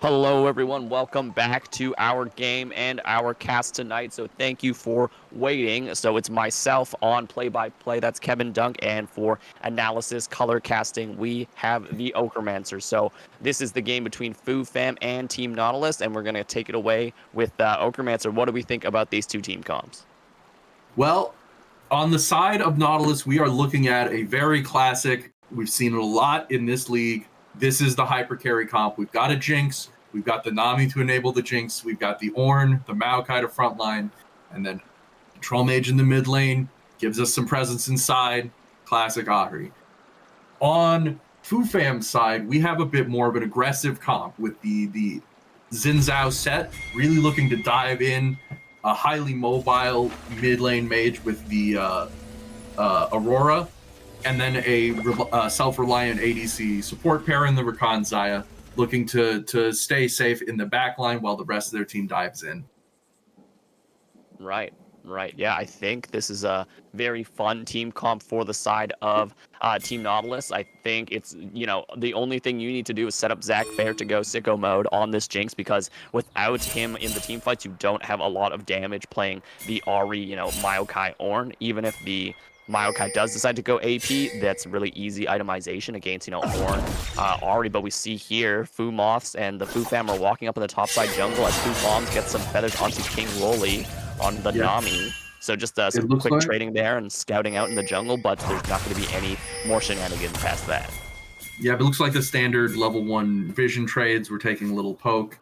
Hello, everyone. Welcome back to our game and our cast tonight. So thank you for waiting. So it's myself on play-by-play. That's Kevin Dunk. And for analysis, color casting, we have TheOchremancer. So this is the game between Foo Fam and Team Nautilus. And we're going to take it away with Ochremancer. What do we think about these two team comps? Well, on the side of Nautilus, we are looking at a very classic. We've seen it a lot in this league. This is the hyper carry comp. We've got a Jinx. We've got the Nami to enable the Jinx. We've got the Ornn, the Maokai to frontline, and then Control Mage in the mid lane gives us some presence inside. Classic Ahri. On Foo Fam's side, we have a bit more of an aggressive comp with the Xin Zhao set, really looking to dive in. A highly mobile mid lane mage with the Aurora, and then a self-reliant ADC support pair in the Rakan Xayah, looking to stay safe in the backline while the rest of their team dives in. Right. Yeah, I think this is a very fun team comp for the side of Team Nautilus. I think it's, the only thing you need to do is set up Zach Fair to go sicko mode on this Jinx, because without him in the team fights, you don't have a lot of damage playing the Ahri, Maokai Ornn. Even if the Maokai does decide to go AP, that's really easy itemization against, Ornn, Ahri. But we see here, Fu Moths and the Fu Fam are walking up in the top side jungle as Fu Bombs get some feathers onto King Roly on the Nami. So just some quick trading there and scouting out in the jungle, but there's not going to be any more shenanigans past that. Yeah, but it looks like the standard level 1 vision trades. We're taking a little poke.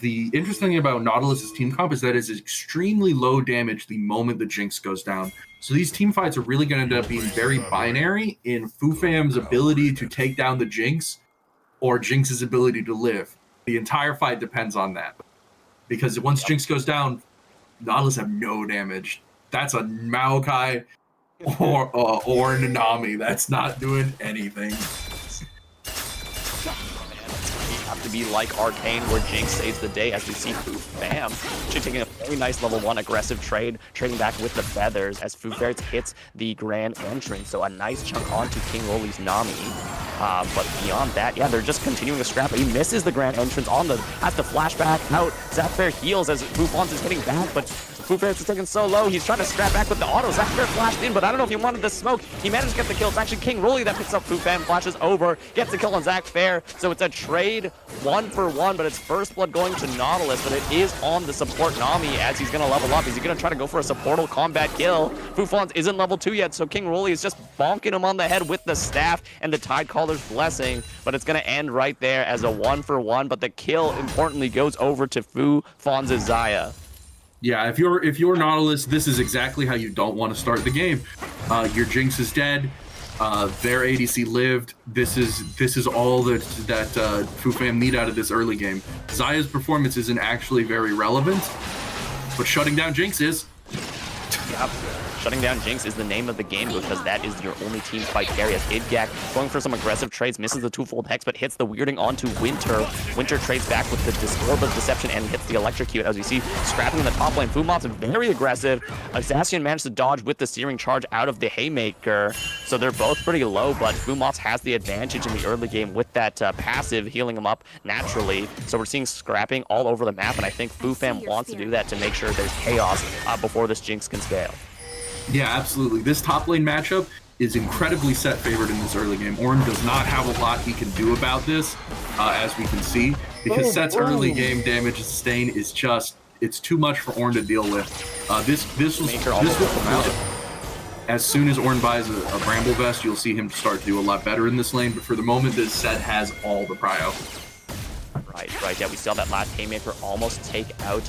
The interesting thing about Nautilus's team comp is that it's extremely low damage the moment the Jinx goes down. So these team fights are really going to end up being very binary in Fu Fam's ability to take down the Jinx or Jinx's ability to live. The entire fight depends on that. Because once Jinx goes down, Nautilus have no damage. That's a Maokai or Nami. That's not doing anything. Have to be like Arcane, where Jinx saves the day, as we see Fu Fam actually taking a very nice level 1 aggressive trade, trading back with the feathers as Fu Fam hits the grand entrance. So a nice chunk onto King Roly's Nami. But beyond that, yeah, they're just continuing to scrap. He misses the grand entrance has to flashback out. Zach Fair heals as Fu Fons is hitting back, but Fu Fam is taking so low. He's trying to scrap back with the auto. Zach Fair flashed in, but I don't know if he wanted the smoke. He managed to get the kill. It's actually King Roly that picks up Fu Fam, flashes over, gets the kill on Zach Fair. So it's a trade 1-for-1, but it's first blood going to Nautilus, but it is on the support Nami as he's going to level up. Is he going to try to go for a supportal combat kill? Fu Fons isn't level 2 yet, so King Roly is just bonking him on the head with the staff and the Tidecaller's blessing, but it's going to end right there as a 1-for-1, but the kill, importantly, goes over to Fu Fons' Xayah. Yeah, if you're Nautilus, this is exactly how you don't want to start the game. Your Jinx is dead. Their ADC lived. This is all that Fu Fam need out of this early game. Xayah's performance isn't actually very relevant, but shutting down Jinx is. Yep. Shutting down Jinx is the name of the game, because that is your only team fight carry, as Idgak going for some aggressive trades, misses the twofold hex, but hits the weirding onto Winter. Winter trades back with the Orb of Deception and hits the electrocute, as we see scrapping in the top lane. Fumott's very aggressive. Zacian managed to dodge with the Searing Charge out of the Haymaker, so they're both pretty low, but Fumott's has the advantage in the early game with that passive healing him up naturally. So we're seeing scrapping all over the map, and I think Fu Fam wants to do that to make sure there's chaos before this Jinx can scale. Yeah, absolutely. This top lane matchup is incredibly set favored in this early game. Ornn does not have a lot he can do about this, as we can see, because Set's early game damage and sustain is just, it's too much for Ornn to deal with. This will come out. As soon as Ornn buys a Bramble Vest, you'll see him start to do a lot better in this lane, but for the moment, this Set has all the prio. Right. Yeah, we saw that last Haymaker almost take out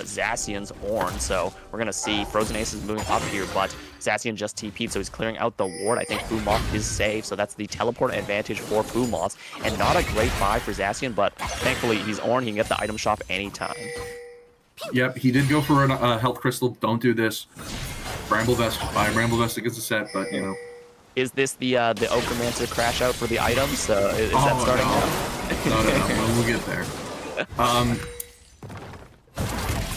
Zacian's Ornn, so we're going to see Frozen Ace is moving up here, but Zacian just TP'd, so he's clearing out the ward. I think Fumoth is safe, so that's the teleport advantage for Fumoth, and not a great buy for Zacian, but thankfully he's Ornn, he can get the item shop anytime. Yep, he did go for a health crystal. Don't do this. Bramble Vest, buy a Bramble Vest against a Set, but, Is this the Ochremancer crash out for the items? Is that starting now? No, we'll get there.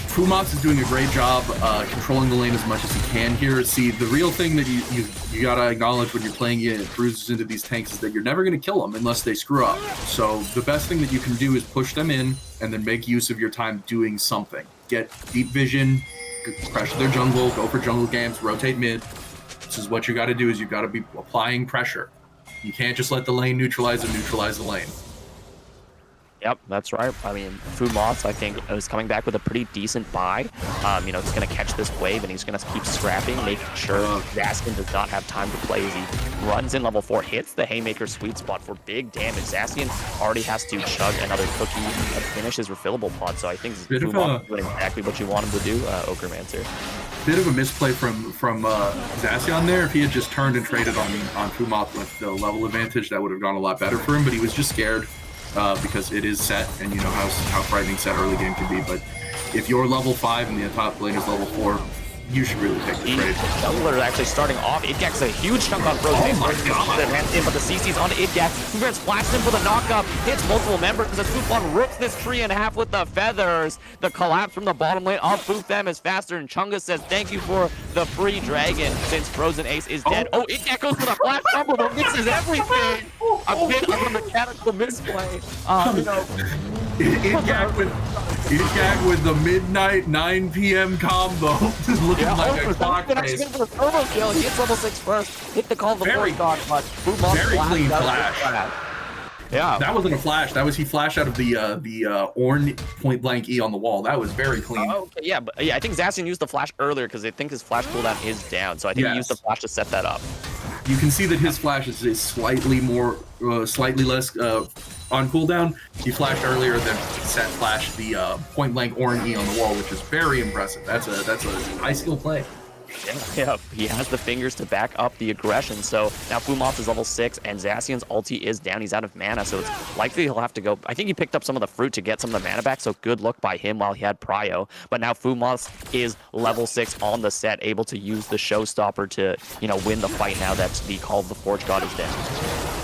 Fumox is doing a great job controlling the lane as much as he can here. See, the real thing that you gotta acknowledge when you're playing bruises into these tanks is that you're never gonna kill them unless they screw up. So the best thing that you can do is push them in and then make use of your time doing something. Get deep vision, pressure their jungle, go for jungle camps, rotate mid. This is what you gotta do, is you gotta be applying pressure. You can't just let the lane neutralize the lane. Yep, that's right. I mean, Fumox, I think, is coming back with a pretty decent buy. You know, he's going to catch this wave, and he's going to keep scrapping, making sure Zacian does not have time to play as he runs in level 4, hits the Haymaker sweet spot for big damage. Zacian already has to chug another cookie and finish his refillable pod, so I think Fumox is doing exactly what you want him to do, Ochremancer. Bit of a misplay from Zacian there. If he had just turned and traded on Fumox with the level advantage, that would have gone a lot better for him, but he was just scared. Because it is set, and you know how frightening set early game can be. But if you're level 5 and the top lane is level 4, you should really take the trade. Jungler is actually starting off. Idgak's a huge chunk on Frozen. Oh my god! But the CC's on Idgak. Fufer's flashed him for the knockup. Hits multiple members as Fufon rips this tree in half with the feathers. The collapse from the bottom lane of Fufem is faster, and Chunga says thank you for the free dragon since Frozen Ace is dead. Oh, Idgak goes for the flash combo that mixes everything. A bit of a mechanical misplay. You know. Idgak with the midnight 9 p.m. combo. Looking like a clock face. For the turbo kill. He hits level 6 first. Hit the call of the Very clean flash. Yeah. That wasn't a flash. That was he flashed out of the Ornn point blank E on the wall. That was very clean. Oh, okay, yeah, but yeah, I think Zacian used the flash earlier because I think his flash cooldown is down. So I think he used the flash to set that up. You can see that his flash is slightly less on cooldown. He flashed earlier than set flash the point blank Ornn E on the wall, which is very impressive. That's a high skill play. Yeah, he has the fingers to back up the aggression. So now Fumox is level 6, and Zacian's ulti is down. He's out of mana, so it's likely he'll have to go. I think he picked up some of the fruit to get some of the mana back, so good luck by him while he had Prio. But now Fumox is level 6 on the set, able to use the showstopper to, you know, win the fight now that the Call of the Forge God is down.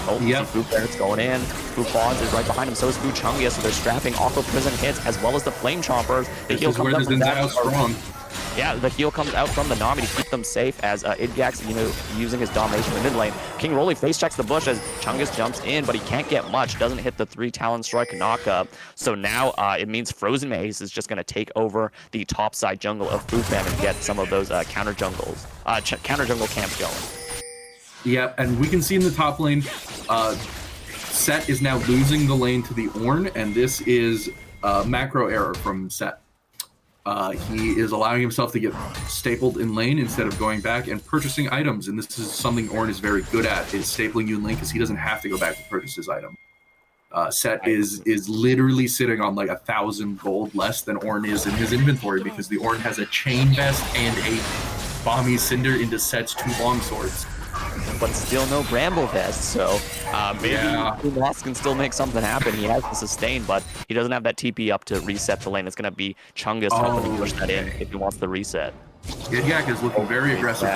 Oh, yep. Fu Ferret's going in. Fu Fawns is right behind him, so is Fu Chungia, so they're strapping Aqua Prison hits as well as the Flame Chompers. The heal comes up from that. Yeah, the heal comes out from the Nami to keep them safe as Idgak's, you know, using his domination in the mid lane. King Roly face checks the bush as Chungus jumps in, but he can't get much. Doesn't hit the 3 Talon Strike knockup. So now it means Frozen Ace is just going to take over the top side jungle of Fufam and get some of those counter jungle camps going. Yeah, and we can see in the top lane, Set is now losing the lane to the Ornn, and this is macro error from Set. He is allowing himself to get stapled in lane instead of going back and purchasing items, and this is something Ornn is very good at, is stapling you in lane because he doesn't have to go back to purchase his item. Set is literally sitting on like 1,000 gold less than Ornn is in his inventory because the Ornn has a chain vest and a Bomby Cinder into Set's 2 longswords. But still no Bramble Vest, so maybe Lost can still make something happen. He has the sustain, but he doesn't have that TP up to reset the lane. It's going to be Chungus helping him push that in if he wants the reset. Idgak is looking very aggressive.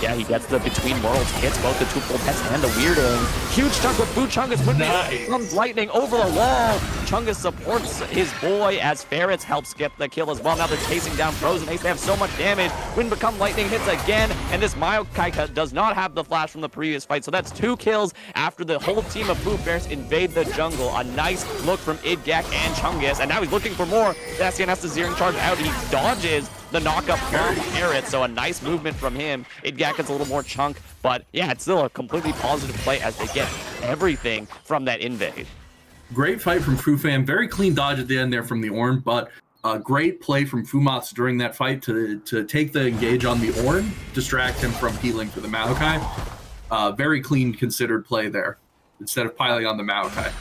Yeah, he gets the Between Worlds, hits both the 2 full pets and the weirding. Huge chunk with Fu Chungus comes lightning over the wall. Chungus supports his boy as Ferrets helps get the kill as well. Now they're chasing down Frozen Ace. They have so much damage. Wind Become Lightning hits again, and this Maokai does not have the flash from the previous fight, so that's 2 kills after the whole team of Fu Bears invade the jungle. A nice look from Idgak and Chungus, and now he's looking for more. Zacian has to Zeering charge out. He dodges the knockup from Ferret, so a nice movement from him. Idgak gets a little more chunk, but yeah, it's still a completely positive play as they get everything from that invade. Great fight from Fufam. Very clean dodge at the end there from the Ornn, but a great play from Fumox during that fight to take the engage on the Ornn, distract him from healing for the Maokai. Very clean, considered play there instead of piling on the Maokai.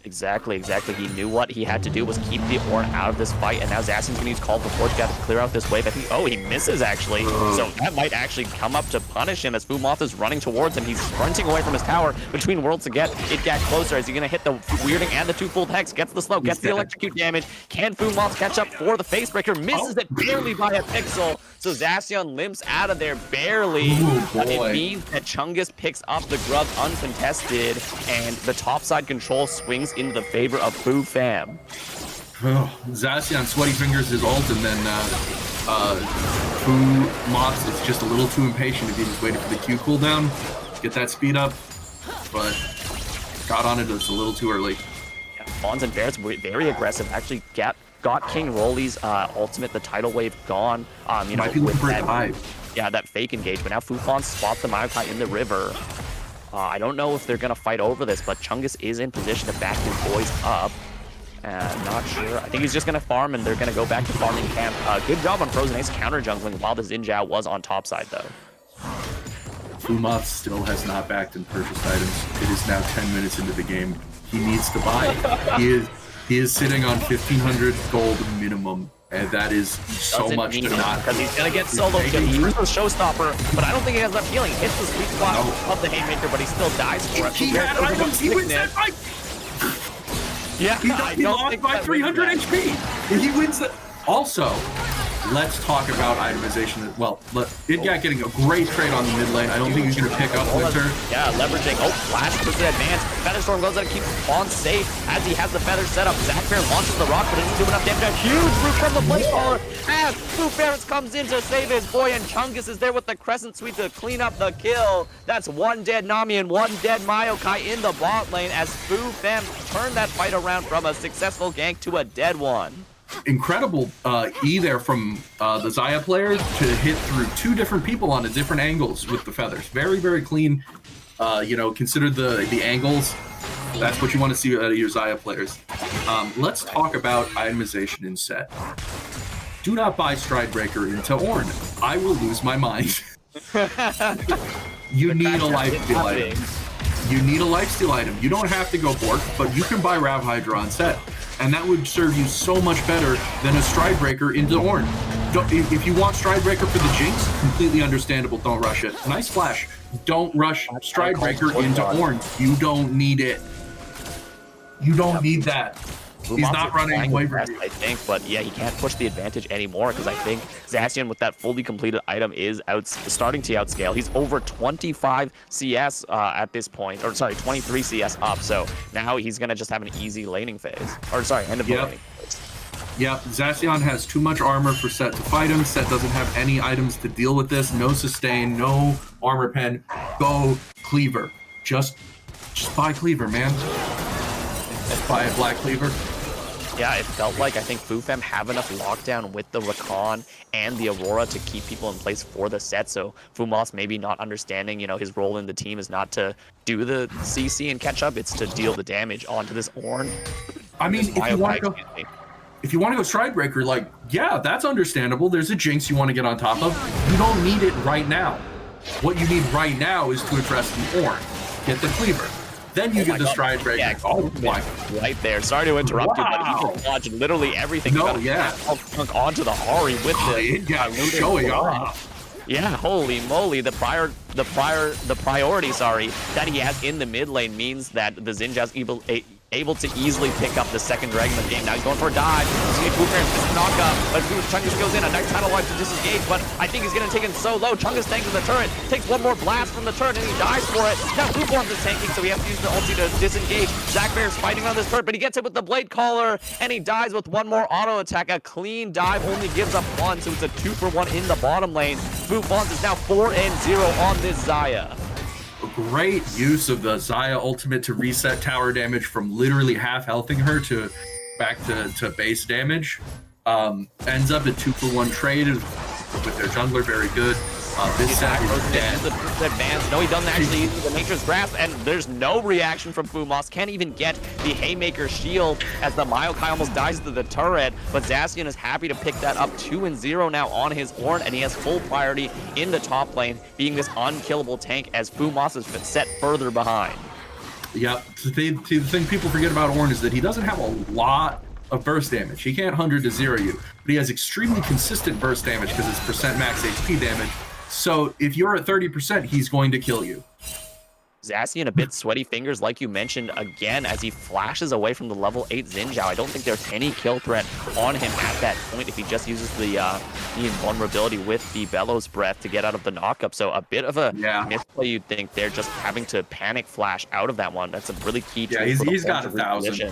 Exactly. He knew what he had to do was keep the Ornn out of this fight, and now Zacian's going to use Call of the Forge God to clear out this wave. I think, he misses actually, so that might actually come up to punish him as Fumoth is running towards him. He's sprinting away from his tower Between Worlds to get Idgak closer. Is he going to hit the weirding and the 2 full hex? Gets the slow, gets the electrocute damage. Can Fumoth catch up for the facebreaker? Misses it barely by a pixel, so Zacian limps out of there barely. It means that Chungus picks up the grubs uncontested, and the topside control swings into the favor of Fufam. Oh, Zacian Sweaty Fingers his ult, and then Fu Mots is just a little too impatient if he was waiting for the Q cooldown, get that speed up, but got on it just a little too early. Yeah, Fawns and Bears were very aggressive. Actually, got King Rolly's ultimate, the tidal wave gone. You know, Might be looking for a that, dive. yeah, that fake engagement. Now Fu Fawns spots the Maokai in the river. I don't know if they're gonna fight over this, but Chungus is in position to back his boys up. Not sure. I think he's just going to farm, and they're going to go back to farming camp. Good job on Frozen Ace counter jungling while the Xin Zhao was on top side, though. Fumoth still has not backed and purchased items. It is now 10 minutes into the game. He needs to buy. He is sitting on 1,500 gold minimum, and that is so much to not. Because he's going to get solo kill. He used the showstopper, but I don't think he has enough healing. He hits the sweet spot of the Haymaker, but he still dies for it. He had items. He wins that fight. Yeah, he lost by 300 HP. He wins that. Also, let's talk about itemization. Well, Idgat getting a great trade on the mid lane. I don't think he's going to pick up Winter. Yeah, leveraging. Oh, flash puts the advance. Featherstorm goes out and keeps Fawn safe as he has the feather set up. Zackbear launches the rock, but doesn't do enough damage. A huge root from the blade caller as Blue Ferrets comes in to save his boy, and Chungus is there with the Crescent Sweep to clean up the kill. That's one dead Nami and one dead Maokai in the bot lane as Fu Fam turned that fight around from a successful gank to a dead one. Incredible E there from the Xayah player to hit through two different people on different angles with the feathers. Very, very clean. You know, consider the angles. That's what you want to see out of your Xayah players. Let's talk about itemization in set. Do not buy Stridebreaker into Ornn. I will lose my mind. You need a lifesteal item. You need a lifesteal item. You don't have to go Bork, but you can buy Rav Hydra on set. And that would serve you so much better than a Stridebreaker into Ornn. If you want Stridebreaker for the Jinx, completely understandable. Don't rush it. Nice flash. Don't rush Stridebreaker into Ornn. You don't need it. You don't need that. He's not running away from you. I think, but yeah, he can't push the advantage anymore because I think Zacian with that fully completed item is starting to outscale. He's over 25 CS at this point, or sorry, 23 CS up. So now he's gonna just have an easy laning phase, or sorry, end of the laning phase. Yep, Zacian has too much armor for Set to fight him. Set doesn't have any items to deal with this. No sustain, no armor pen. Go Cleaver. Just buy Cleaver, man. Just buy a Black Cleaver. Yeah, it felt like I think Fu Fam have enough lockdown with the Rakan and the Aurora to keep people in place for the set. So Fumoth maybe not understanding, you know, his role in the team is not to do the CC and catch up, it's to deal the damage onto this Ornn. I mean, if you want to go Stridebreaker, like, yeah, that's understandable. There's a Jinx you want to get on top of. You don't need it right now. What you need right now is to address the Ornn. Get the Cleaver. Then you get the Stridebreaker. Yeah, oh my! Right there. Sorry to interrupt you, but he just dodged literally everything. No, yeah. Chunk onto the Ahri with the showing off. Yeah, holy moly! The priority, sorry, that he has in the mid lane means that the Xin Zhao's able to easily pick up the second dragon of the game. Now he's going for a dive. He's going to Fu Fam just knock up, but Chungus goes in. A nice tidal wave to disengage, but I think he's going to take it so low. Chungus tanks the turret, takes one more blast from the turret, and he dies for it. Now Fu Form's is tanking, so he has to use the ulti to disengage. Zackbear's fighting on this turret, but he gets it with the blade caller, and he dies with one more auto attack. A clean dive only gives up one, so it's a 2-for-1 in the bottom lane. Fu Fawns is now 4-0 on this Xayah. Great use of the Xayah ultimate to reset tower damage from literally half healthing her to back to base damage. Ends up a 2-for-1 trade with their jungler, very good. This set is dead. Advance. No, he doesn't actually use the Nature's Grasp, and there's no reaction from Fumoth. Can't even get the Haymaker shield as the Maokai almost dies to the turret, but Zacian is happy to pick that up 2-0 now on his Ornn, and he has full priority in the top lane, being this unkillable tank as Fumoth is set further behind. Yep. The thing people forget about Ornn is that he doesn't have a lot of burst damage. He can't 100 to 0 you, but he has extremely consistent burst damage because it's percent max HP damage. So if you're at 30%, he's going to kill you. Zacian a bit sweaty fingers, like you mentioned, again, as he flashes away from the level 8 Xin Zhao. I don't think there's any kill threat on him at that point if he just uses the invulnerability with the Bellows Breath to get out of the knockup. So a bit of a misplay, you'd think. They're just having to panic flash out of that one. That's a really key tool. Yeah, he's got 1,000.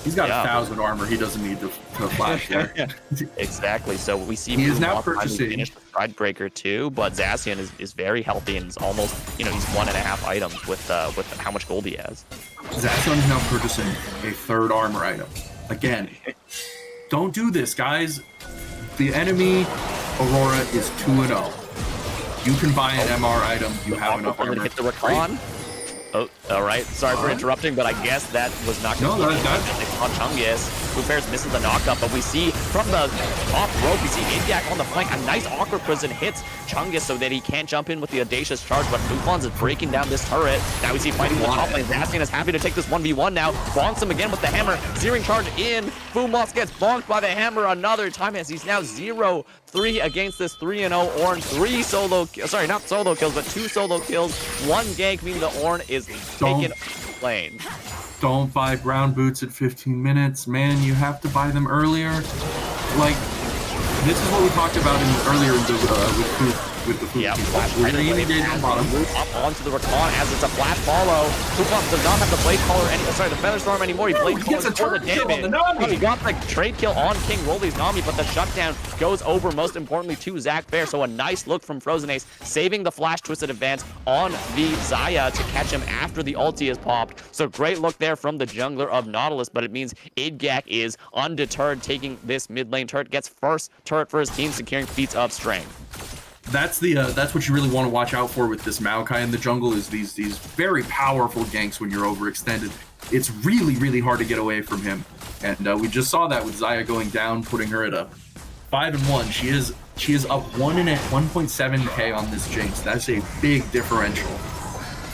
He's got 1,000 armor. He doesn't need to flash there. Exactly. So we see He is now Moss finally purchasing. finish the Stridebreaker too, but Zacian is very healthy and is almost, he's 1.5 items with how much gold he has. Zacian is now purchasing a 3rd armor item. Again, don't do this, guys. The enemy Aurora is 2-0. You can buy an MR item. You have enough armor. Hit the Rakan. Oh, all right. Sorry for interrupting, but I guess that was not going to be on Chungus. Fufares misses the knockup, but we see from the top rope, we see Idyak on the flank. A nice awkward prison hits Chungus so that he can't jump in with the audacious charge, but Fufons is breaking down this turret. Now we see fighting in the top lane. Zacian is happy to take this 1v1 now. Bonks him again with the hammer. Searing charge in. Fumos gets bonked by the hammer another time as he's now 0-3 against this 3-0 Ornn. 3 solo, sorry, not solo kills, but 2 solo kills. 1 gank, meaning the Ornn is taken lane. Don't buy brown boots at 15 minutes, man. You have to buy them earlier. Like, this is what we talked about earlier with the food. Yeah, we're going to engage on bottom. Up onto the Rakan as it's a flat follow. Fufons does not have the Blade Caller the Feather Storm anymore. He Blade Callers for the damage. He got the trade kill on King Rolly's Nami, but the shutdown goes over most importantly to Zac Fair. So a nice look from Frozen Ace, saving the flash twisted advance on the Xayah to catch him after the ulti is popped. So great look there from the jungler of Nautilus, but it means Idyak is undeterred, taking this mid lane turret, gets first turret for his team, securing feats of strength. That's what you really want to watch out for with this Maokai in the jungle, is these very powerful ganks when you're overextended. It's really, really hard to get away from him. And we just saw that with Xayah going down, putting her at a 5-1. She is up 1.7k on this Jinx. That's a big differential.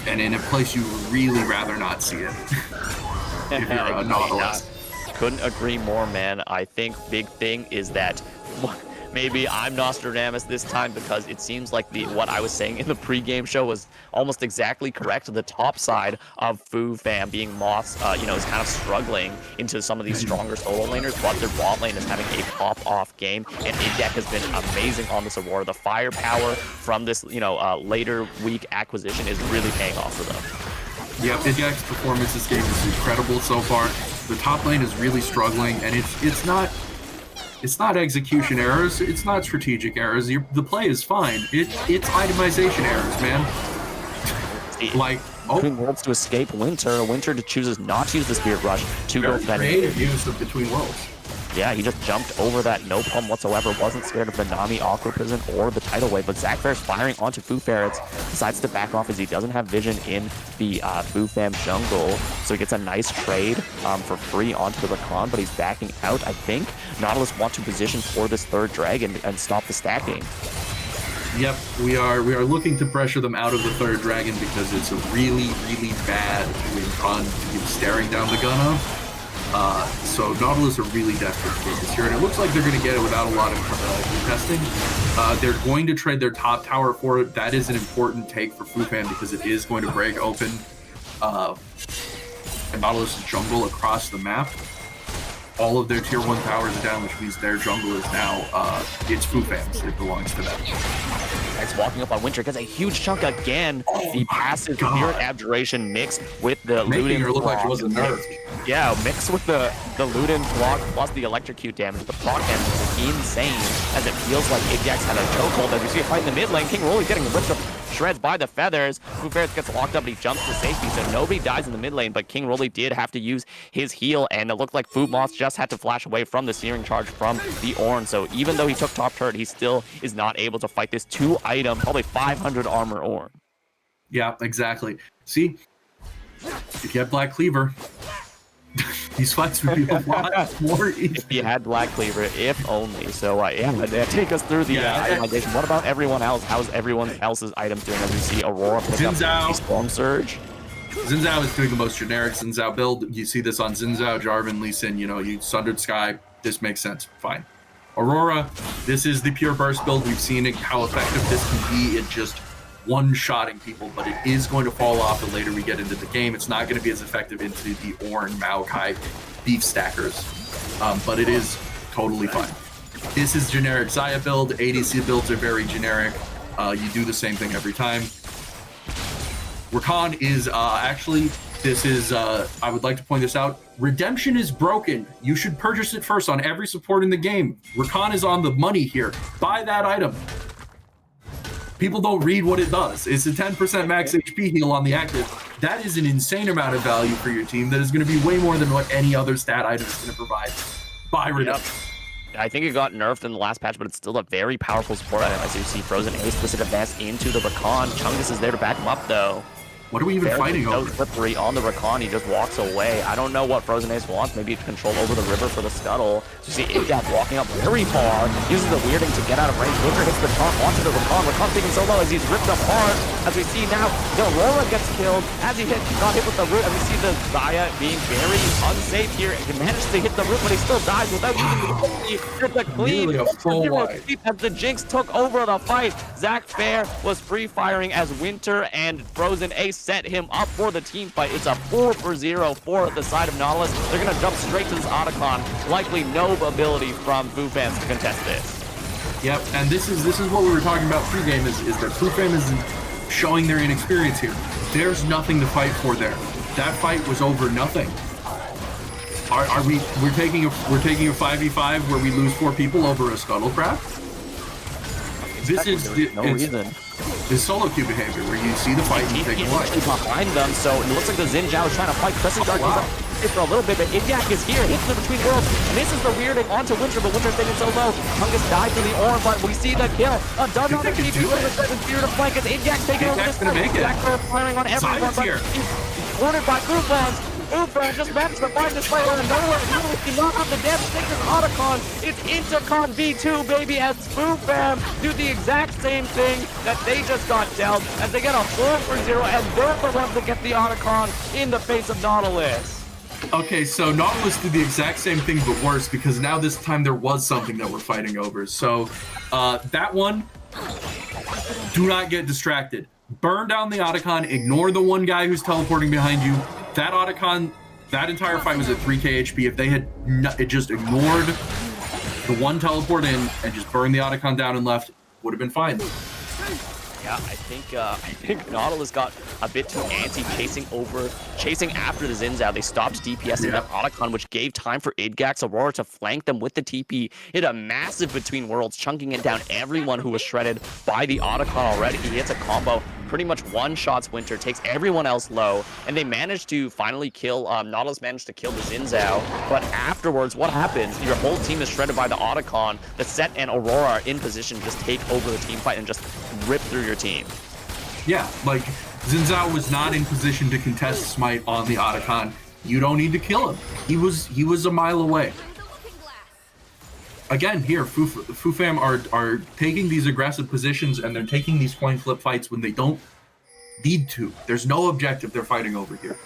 And in a place you would really rather not see it. If you're a Nautilus. Couldn't agree more, man. I think big thing is that maybe I'm Nostradamus this time, because it seems like what I was saying in the pregame show was almost exactly correct. The top side of Fu Fam being Moss, is kind of struggling into some of these stronger solo laners, but their bot lane is having a pop-off game, and Idyak has been amazing on this Aurora. The firepower from this, later week acquisition is really paying off for them. Yeah, Idyak's performance this game is incredible so far. The top lane is really struggling, and it's not execution errors. It's not strategic errors. The play is fine. It's itemization errors, man. Between Worlds to escape Winter. Winter chooses not to use the Spirit Rush to go for that. Creative use of Between Worlds. Yeah, he just jumped over that, no problem whatsoever. Wasn't scared of the Nami, Aqua Prison, or the Tidal Wave. But Zac Fair's firing onto Fu Ferrets. Decides to back off as he doesn't have vision in the Fu Fam jungle. So he gets a nice trade for free onto the Rakan, but he's backing out. I think Nautilus want to position for this 3rd dragon and stop the stacking. Yep, we are looking to pressure them out of the 3rd dragon because it's a really, really bad win con to keep staring down the gun of. So Nautilus are really desperate to get this here, and it looks like they're going to get it without a lot of contesting. They're going to trade their top tower for it. That is an important take for Fu Fam because it is going to break open Nautilus' jungle across the map. All of their tier 1 towers are down, which means their jungle is now, it's Fu Fam's. It belongs to them. It's walking up on Winter, gets a huge chunk again. The passive Spirit Abjuration mixed with the Looting her look like she wasn't nerfed. Yeah, mixed with the Looting block plus the electrocute damage. The proc damage is insane, as it feels like Idyak's had a chokehold. As we see a fight in the mid lane, King Rolly getting ripped to shreds by the feathers. Fu Ferrets gets locked up, but he jumps to safety, so nobody dies in the mid lane, but King Rolly did have to use his heal, and it looked like Fu Moss just had to flash away from the Searing Charge from the Ornn. So even though he took top turret, he still is not able to fight this 2-item, probably 500 armor Ornn. Yeah, exactly. See, if you had Black Cleaver, these fights would be a lot more easy. If he had Black Cleaver, if only. So, take us through the itemization. What about everyone else? How's everyone else's items doing as we see Aurora pick up the Storm Surge? Xin Zhao is doing the most generic Xin Zhao build. You see this on Xin Zhao, Jarvan, Lee Sin, you Sundered Sky. This makes sense. Fine. Aurora, this is the pure burst build. We've seen how effective this can be in just one-shotting people, but it is going to fall off the later we get into the game. It's not going to be as effective into the Ornn, Maokai, beef stackers, but it is totally fine. This is generic Xayah build. ADC builds are very generic. You do the same thing every time. Rakan is actually This is, I would like to point this out. Redemption is broken. You should purchase it first on every support in the game. Rakan is on the money here. Buy that item. People don't read what it does. It's a 10% max HP heal on the active. That is an insane amount of value for your team. That is going to be way more than what any other stat item is going to provide. Buy Redemption. Yep. I think it got nerfed in the last patch, but it's still a very powerful support item. As you see, Frozen Ace twisted advance into the Rakan. Chungus is there to back him up, though. What are we even fighting over? Slippery on the Rakan, he just walks away. I don't know what Frozen Ace wants. Maybe control over the river for the scuttle. So you see Igap walking up very far, uses the weirding to get out of range. Winter hits the taunt onto the Rakan. Rakan's taking so low as he's ripped apart. As we see now, the Aurora gets killed. As he got hit with the root, and we see the Zaya being very unsafe here. He managed to hit the root, but he still dies without using the ability. The clean. As the Jinx took over the fight, Zach Fair was free firing as Winter and Frozen Ace set him up for the team fight. It's a 4-for-0 for the side of Nautilus. They're going to jump straight to this Otacon. Likely no ability from Foo fans to contest this. Yep, and this is what we were talking about pregame is that Foo fam is showing their inexperience here. There's nothing to fight for there. That fight was over nothing. We're taking a 5v5 where we lose 4 people over a scuttlecraft? This is the solo queue behavior where you see the fight and you take a fight. Behind them, so it looks like the Xin Zhao is trying to fight. Crescent Guard goes up for a little bit, but Igyak is here, hits the between worlds, and this is the weirding onto Winter, but Winter's taking so low. Chungus died through the orb, but we see the kill. A done on the TP with the 7 spear to flank as Igyak's taking over this fight. Igyak firing on everyone, but he's cornered by Groupons. Ufran just managed to find this player and nowhere. He not have the damage. Take this Otacon. It's Intercon V2, baby, as Foo Fam do the exact same thing that they just got dealt as they get a 4-for-0 and they're the ones that get the Otacon in the face of Nautilus. Okay, so Nautilus did the exact same thing but worse because now this time there was something that we're fighting over. So that one, do not get distracted. Burn down the Otacon, ignore the one guy who's teleporting behind you. That Otacon, that entire fight was at 3k HP. If they had just ignored the one teleport in and just burned the Otacon down and left, would have been fine. Yeah, I think Nautilus got a bit too antsy chasing after the Xin Zhao. They stopped DPSing that Otacon, which gave time for Idgak's Aurora to flank them with the TP. Hit a massive between worlds, chunking it down everyone who was shredded by the Otacon already. He hits a combo, pretty much one-shots Winter, takes everyone else low, and they managed to finally kill, Nautilus managed to kill the Xin Zhao, but afterwards, what happens? Your whole team is shredded by the Otacon. The Set and Aurora are in position to just take over the team fight and just rip through your team. Yeah, like, Xin Zhao was not in position to contest Smite on the Otacon. You don't need to kill him. He was a mile away. Again, here, Foo fam are taking these aggressive positions and they're taking these coin flip fights when they don't need to. There's no objective they're fighting over here.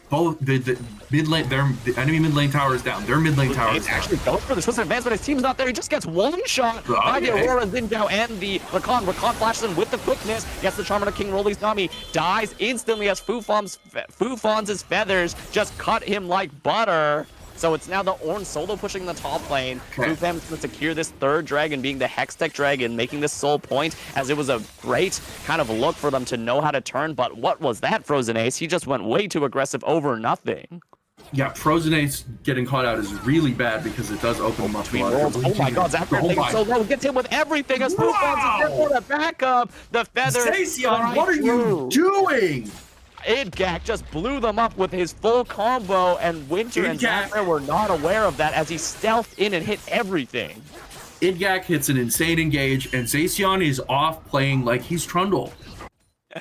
Both the mid lane, the enemy mid lane tower is down. Their mid lane tower is down. Actually goes for the twisted advance, but his team's not there. He just gets one shot by the Aurora, Xin Zhao, and the Rakan. Rakan flashes in with the quickness. Gets the Charmer to King Rolly's Nami. Dies instantly as Foo Fonz's feathers just cut him like butter. So it's now the Ornn solo pushing the top lane. Foo Fam's going to secure this third dragon, being the Hextech dragon, making this sole point, as it was a great kind of look for them to know how to turn. But what was that, Frozen Ace? He just went way too aggressive over nothing. Yeah, Frozen Ace getting caught out is really bad because it does open him up to a lot of Oh my god, Zach taking so low, gets hit with everything as Foo Fonz is there for the backup. The feathers. Stacion, what are you doing? Idgak just blew them up with his full combo, and Winter and Zafir were not aware of that as he stealthed in and hit everything. Idgak hits an insane engage, and Zacian is off playing like he's Trundle.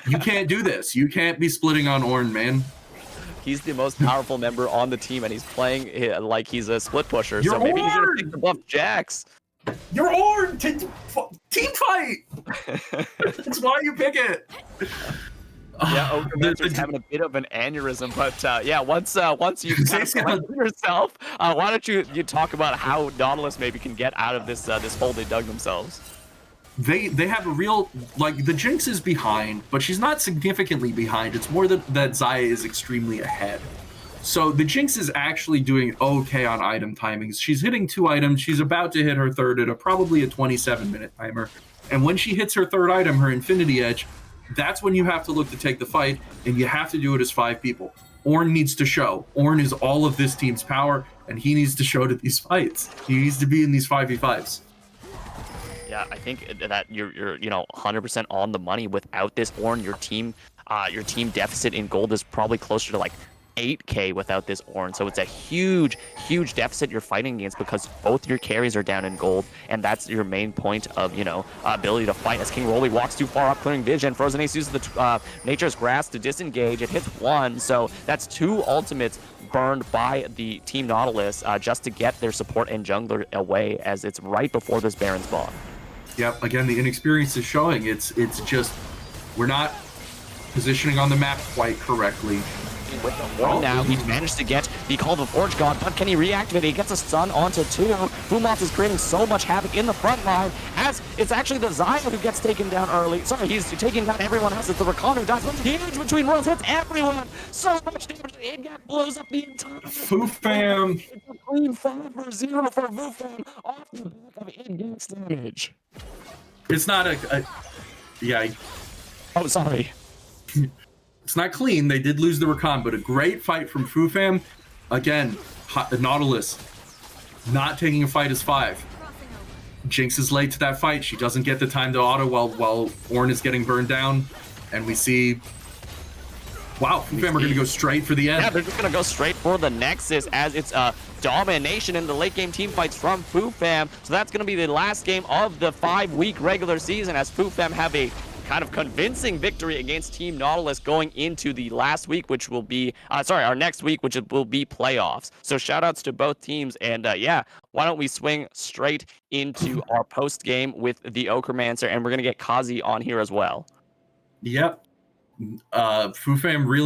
You can't do this. You can't be splitting on Ornn, man. He's the most powerful member on the team, and he's playing like he's a split pusher, You're so maybe Ornn! he's going to take the buff Jax. You're Ornn! Team fight! That's why you pick it. Yeah, Ochremancer's having a bit of an aneurysm, but yeah, once you kind of collected yourself, why don't you talk about how Nautilus maybe can get out of this hole they dug themselves? They have a real, like, the Jinx is behind, but she's not significantly behind. It's more that Zaya is extremely ahead. So the Jinx is actually doing okay on item timings. She's hitting 2 items. She's about to hit her third at probably a 27-minute timer. And when she hits her third item, her Infinity Edge, that's when you have to look to take the fight, and you have to do it as 5 people. Ornn needs to show. Ornn is all of this team's power, and he needs to show to these fights. He needs to be in these 5v5s. Yeah, I think that you're 100% on the money. Without this Ornn, your team deficit in gold is probably closer to like 8k without this Ornn. So it's a huge deficit you're fighting against because both your carries are down in gold, and that's your main point of ability to fight. As King Rolly walks too far up, clearing vision, Frozen Ace uses the Nature's Grasp to disengage. It hits one, so that's 2 ultimates burned by the Team Nautilus just to get their support and jungler away, as it's right before this Baron spawn. Yep, again, the inexperience is showing. It's just, we're not positioning on the map quite correctly. With the Ornn now, he's managed to get the Call of the Forge God, but can he reactivate? He gets a stun onto 2. Fumoth is creating so much havoc in the front line, as it's actually the Zion who gets taken down early. Sorry, he's taking down everyone else. It's the Rakan who dies. Huge between worlds, hits everyone. So much damage. It blows up the entire Fufam. It's a clean 5-0 for Fufam off the back of Idgak's damage. It's not yeah. Oh, sorry. It's not clean. They did lose the Rakan, but a great fight from Fufam. Again, Nautilus not taking a fight as 5. Jinx is late to that fight. She doesn't get the time to auto while Ornn is getting burned down. And we see, wow, Fufam are going to go straight for the end. Yeah, they're just going to go straight for the Nexus, as it's domination in the late game team fights from Fufam. So that's going to be the last game of the 5-week regular season, as Fufam have a kind of convincing victory against Team Nautilus going into the last week, which will be, our next week, which will be playoffs. So shout outs to both teams. And yeah, why don't we swing straight into our post game with the Ochremancer, and we're going to get Kazi on here as well. Yep. Fufam really